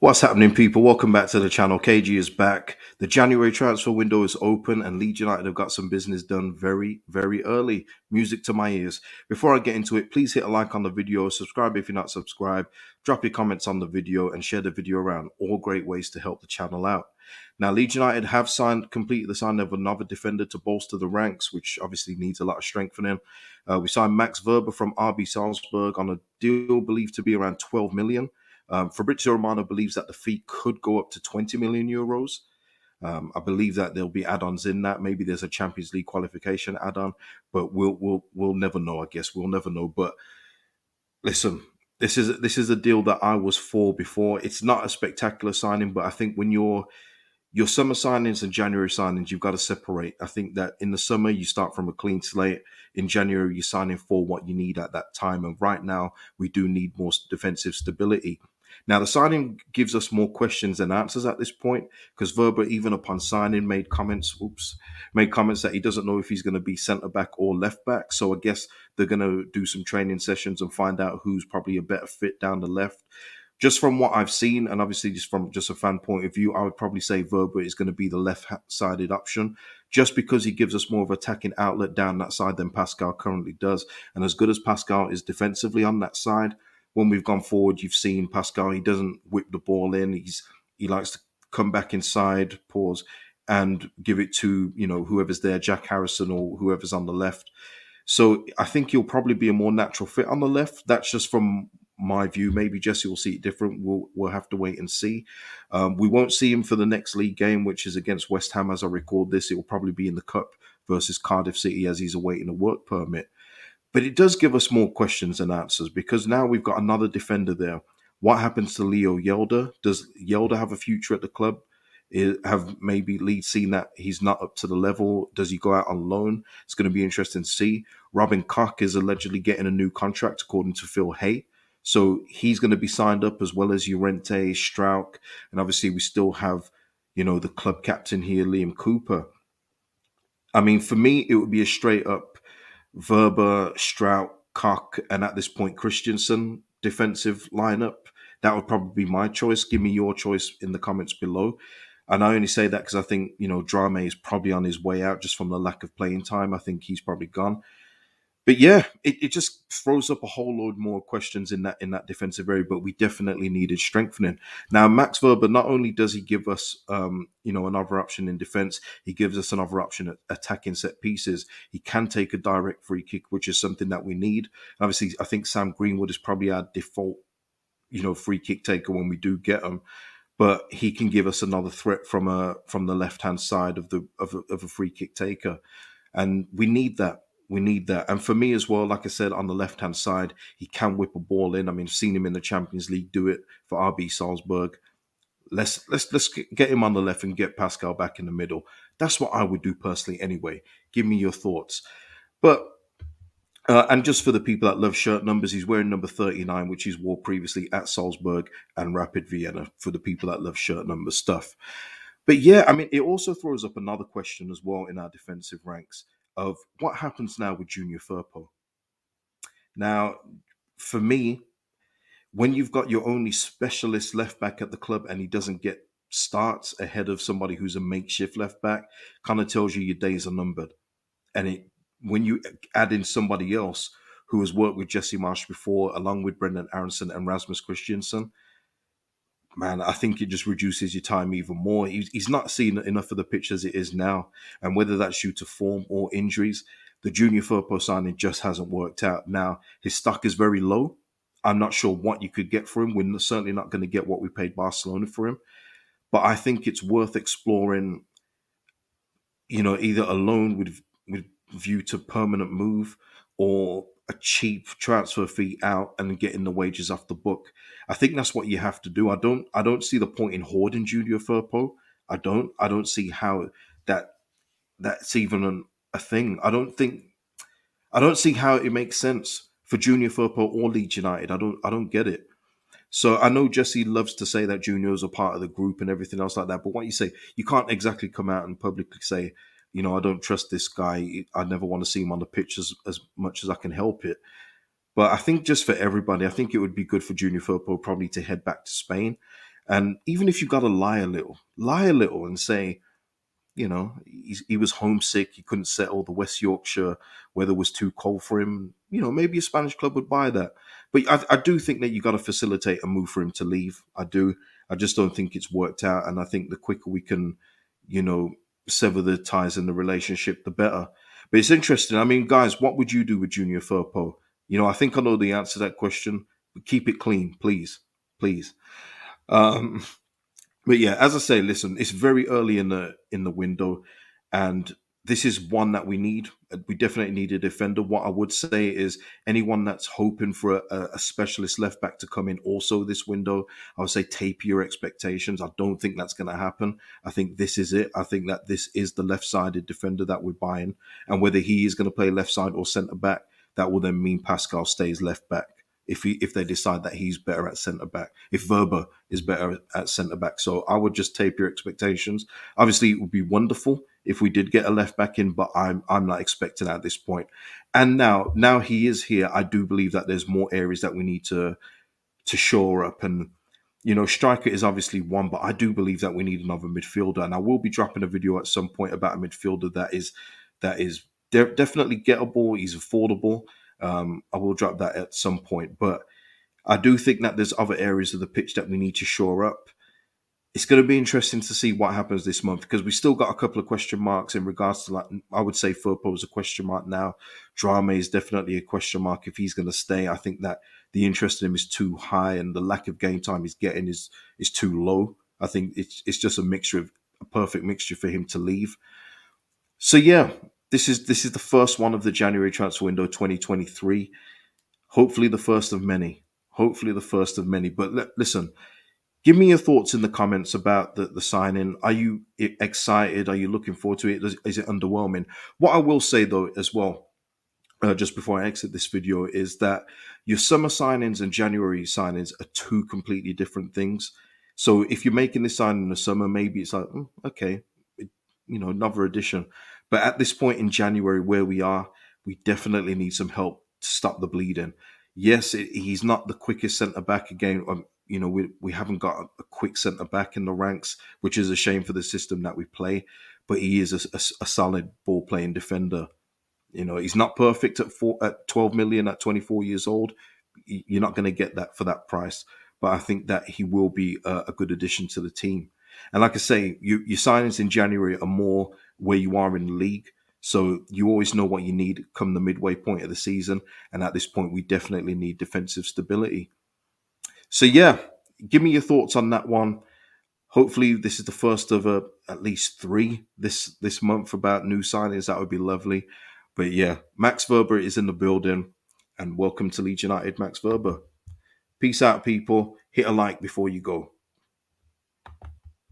What's happening, people? Welcome back to the channel. KG is back. The January transfer window is open, and Leeds United have got some business done very, very early. Music to my ears. Before I get into it, please hit a like on the video, subscribe if you're not subscribed, drop your comments on the video, and share the video around. All great ways to help the channel out. Now, Leeds United have completed the signing of another defender to bolster the ranks, which obviously needs a lot of strengthening. We signed Max Wöber from RB Salzburg on a deal believed to be around 12 million. Fabrizio Romano believes that the fee could go up to 20 million euros. I believe that there'll be add-ons in that. Maybe there's a Champions League qualification add-on, but we'll never know. I guess we'll never know. But listen, this is a deal that I was for before. It's not a spectacular signing, but I think when your summer signings and January signings, you've got to separate. I think that in the summer, you start from a clean slate. In January, you're signing for what you need at that time. And right now, we do need more defensive stability. Now, the signing gives us more questions than answers at this point because Wöber, even upon signing, made comments that he doesn't know if he's going to be centre back or left back. So I guess they're going to do some training sessions and find out who's probably a better fit down the left. Just from what I've seen, and obviously just from just a fan point of view, I would probably say Wöber is going to be the left-sided option, just because he gives us more of attacking outlet down that side than Pascal currently does. And as good as Pascal is defensively on that side, when we've gone forward, you've seen Pascal, he doesn't whip the ball in. He likes to come back inside, pause, and give it to, whoever's there, Jack Harrison or whoever's on the left. So I think he'll probably be a more natural fit on the left. That's just from my view. Maybe Jesse will see it different. We'll have to wait and see. We won't see him for the next league game, which is against West Ham as I record this. It will probably be in the Cup versus Cardiff City as he's awaiting a work permit. But it does give us more questions than answers because now we've got another defender there. What happens to Leo Yelder? Does Yelder have a future at the club? Have maybe Leeds seen that he's not up to the level? Does he go out on loan? It's going to be interesting to see. Robin Koch is allegedly getting a new contract, according to Phil Hay. So he's going to be signed up as well as Llorente, Strauch. And obviously we still have, the club captain here, Liam Cooper. I mean, for me, it would be a straight up Wöber, Strauch, Koch, and at this point, Christensen defensive lineup. That would probably be my choice. Give me your choice in the comments below. And I only say that because I think, Drame is probably on his way out just from the lack of playing time. I think he's probably gone. But yeah, it just throws up a whole load more questions in that defensive area. But we definitely needed strengthening. Now, Max Wöber, not only does he give us, another option in defense, he gives us another option at attacking set pieces. He can take a direct free kick, which is something that we need. Obviously, I think Sam Greenwood is probably our default, free kick taker when we do get him. But he can give us another threat from the left hand side of a free kick taker, and we need that. We need that. And for me as well, like I said, on the left-hand side, he can whip a ball in. I mean, I've seen him in the Champions League do it for RB Salzburg. Let's get him on the left and get Pascal back in the middle. That's what I would do personally anyway. Give me your thoughts. But and just for the people that love shirt numbers, he's wearing number 39, which he's wore previously at Salzburg and Rapid Vienna, for the people that love shirt number stuff. But yeah, I mean, it also throws up another question as well in our defensive ranks of what happens now with Junior Firpo. Now, for me, when you've got your only specialist left back at the club and he doesn't get starts ahead of somebody who's a makeshift left back, kind of tells you your days are numbered. And when you add in somebody else who has worked with Jesse Marsch before, along with Brendan Aronson and Rasmus Christiansen, man, I think it just reduces your time even more. He's not seen enough of the pitch as it is now. And whether that's due to form or injuries, the Junior Firpo signing just hasn't worked out. Now, his stock is very low. I'm not sure what you could get for him. We're certainly not going to get what we paid Barcelona for him. But I think it's worth exploring, either a loan with view to permanent move or a cheap transfer fee out and getting the wages off the book. I think that's what you have to do. I don't see the point in hoarding Junior Firpo. I don't see how that's even a thing. I don't see how it makes sense for Junior Firpo or Leeds United. I don't get it. So I know Jesse loves to say that juniors are part of the group and everything else like that. But what you say, you can't exactly come out and publicly say, I don't trust this guy. I never want to see him on the pitch as much as I can help it. But I think just for everybody, I think it would be good for Junior Firpo probably to head back to Spain And even if you got to lie a little and say, he was homesick. He couldn't settle. The West Yorkshire weather was too cold for him. Maybe a Spanish club would buy that. But I do think that you got to facilitate a move for him to leave. I do. I just don't think it's worked out. And I think the quicker we can, you know, sever the ties in the relationship, the better. But it's interesting. I mean, guys, what would you do with Junior Firpo? I think I know the answer to that question. But keep it clean, please. Please. Um, but yeah, as I say, listen, it's very early in the window, and this is one that we need. We definitely need a defender. What I would say is anyone that's hoping for a specialist left back to come in also this window, I would say taper your expectations. I don't think that's going to happen. I think this is it. I think that this is the left-sided defender that we're buying, and whether he is going to play left side or centre back, that will then mean Pascal stays left back. If they decide that he's better at centre back, if Wöber is better at centre back. So I would just tape your expectations. Obviously, it would be wonderful if we did get a left back in, but I'm not expecting at this point. And now he is here. I do believe that there's more areas that we need to shore up. And striker is obviously one, but I do believe that we need another midfielder. And I will be dropping a video at some point about a midfielder that is definitely gettable. He's affordable. I will drop that at some point, but I do think that there's other areas of the pitch that we need to shore up. It's going to be interesting to see what happens this month because we still got a couple of question marks in regards to, like, I would say Firpo is a question mark now. Drama is definitely a question mark if he's going to stay. I think that the interest in him is too high and the lack of game time he's getting is too low. I think it's just a perfect mixture for him to leave. So yeah, this is the first one of the January transfer window 2023. Hopefully the first of many. Hopefully the first of many. But listen, give me your thoughts in the comments about the signing. Are you excited? Are you looking forward to it? Is it underwhelming? What I will say though as well, just before I exit this video, is that your summer signings and January signings are two completely different things. So if you're making this sign in the summer, maybe it's like, okay, another addition. But at this point in January, where we are, we definitely need some help to stop the bleeding. Yes, he's not the quickest centre back again. We haven't got a quick centre back in the ranks, which is a shame for the system that we play. But he is a solid ball playing defender. He's not perfect at 12 million at 24 years old. You're not going to get that for that price. But I think that he will be a good addition to the team. And like I say, your signings in January are more where you are in the league. So you always know what you need come the midway point of the season. And at this point, we definitely need defensive stability. So yeah, give me your thoughts on that one. Hopefully, this is the first of at least three this month about new signings. That would be lovely. But yeah, Max Wöber is in the building, and welcome to Leeds United, Max Wöber. Peace out, people. Hit a like before you go.